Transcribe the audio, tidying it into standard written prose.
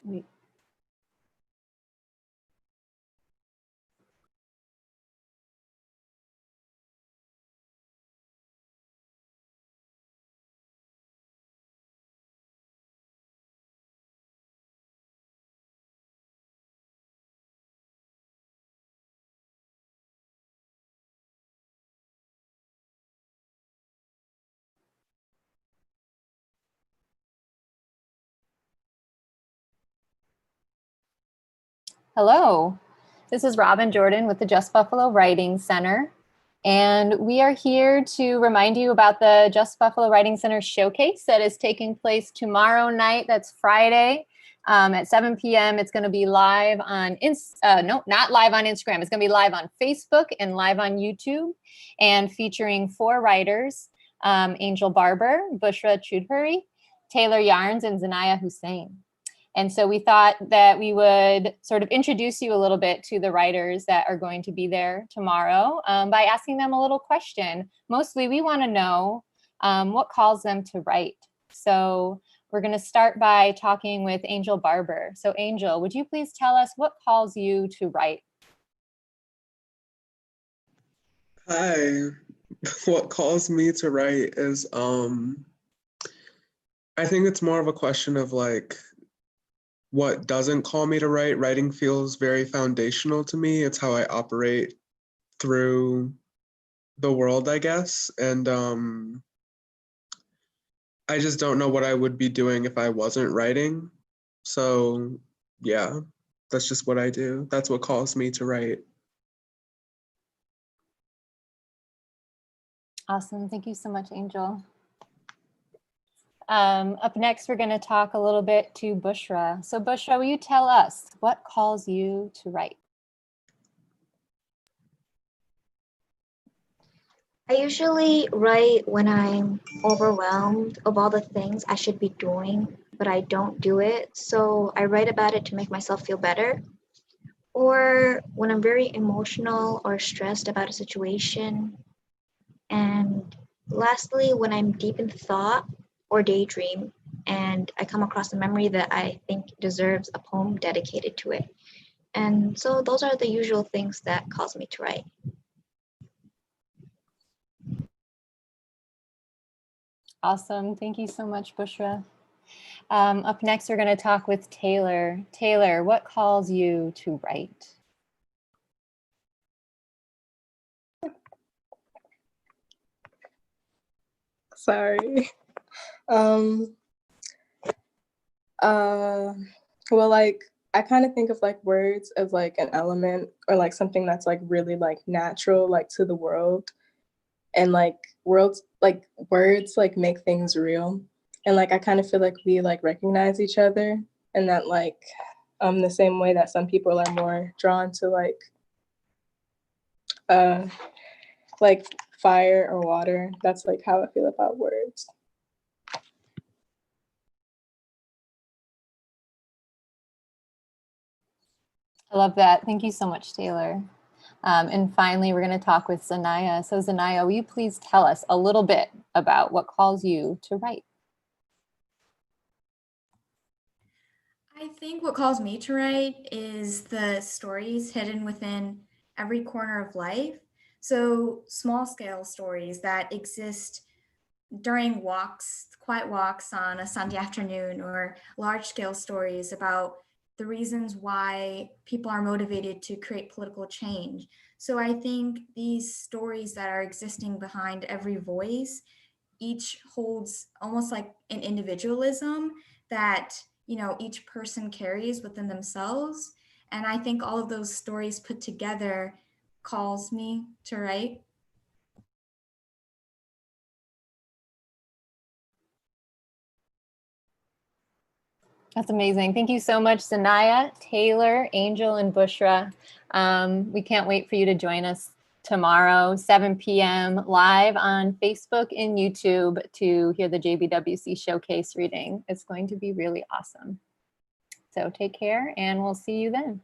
Wait. Hello, this is Robin Jordan with the Just Buffalo Writing Center, and we are here to remind you about the Just Buffalo Writing Center Showcase that is taking place tomorrow night. That's Friday at 7 p.m. It's going to be live on, not live on Instagram. It's going to be live on Facebook and live on YouTube, and featuring 4 writers, Angel Barber, Bushra Chudhuri, Taylor Yarns, and Zanaya Hussein. And so we thought that we would sort of introduce you a little bit to the writers that are going to be there tomorrow by asking them a little question. Mostly we want to know what calls them to write. So we're going to start by talking with Angel Barber. So Angel, would you please tell us what calls you to write? Hi, what calls me to write is, I think it's more of a question of like, what doesn't call me to write. Writing feels very foundational to me. It's how I operate through the world, I guess. And I just don't know what I would be doing if I wasn't writing. So yeah, that's just what I do. That's what calls me to write. Awesome. Thank you so much, Angel. Up next, we're going to talk a little bit to Bushra. So Bushra, will you tell us what calls you to write? I usually write when I'm overwhelmed of all the things I should be doing, but I don't do it. So I write about it to make myself feel better. Or when I'm very emotional or stressed about a situation. And lastly, when I'm deep in thought or daydream and I come across a memory that I think deserves a poem dedicated to it. And so those are the usual things that cause me to write. Awesome. Thank you so much, Bushra. Up next, we're going to talk with Taylor. Taylor, what calls you to write? Sorry. Well, like, I kind of think of like words as like an element or like something that's like really like natural, like to the world. And like words like make things real. And like I kind of feel like we like recognize each other, and that like the same way that some people are more drawn to like fire or water. That's like how I feel about words. I love that. Thank you so much, Taylor. And finally, we're going to talk with Zanaya. So Zanaya, will you please tell us a little bit about what calls you to write? I think what calls me to write is the stories hidden within every corner of life. So small scale stories that exist during walks, quiet walks on a Sunday afternoon, or large scale stories about the reasons why people are motivated to create political change. So I think these stories that are existing behind every voice, each holds almost like an individualism that, you know, each person carries within themselves. And I think all of those stories put together calls me to write. That's amazing. Thank you so much, Zanaya, Taylor, Angel, and Bushra. We can't wait for you to join us tomorrow, 7 p.m. live on Facebook and YouTube to hear the JBWC Showcase reading. It's going to be really awesome. So take care, and we'll see you then.